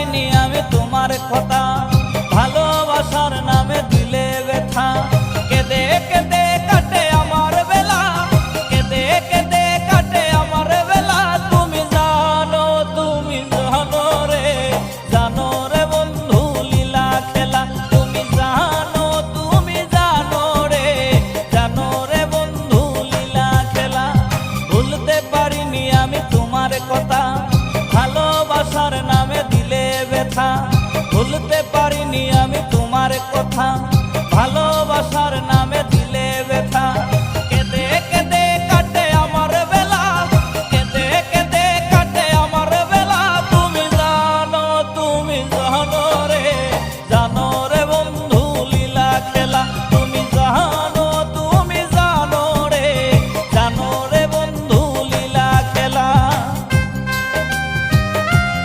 পারিনি আমি তোমার কথা, ভালোবাসার নামে দিলে ব্যথা। কেঁদে কেঁদে কাটে আমার বেলা, কেঁদে কেঁদে কাটে আমার বেলা। তুমি জানো রে, জানো রে বন্ধু লীলা খেলা। তুমি জানো রে, জানো রে বন্ধু লীলা খেলা। ভুলতে পারিনি আমি তোমার কথা, ভালোবাসার নামে দিলে ব্যথা। ভুলতে পারিনি আমি তোমার কথা।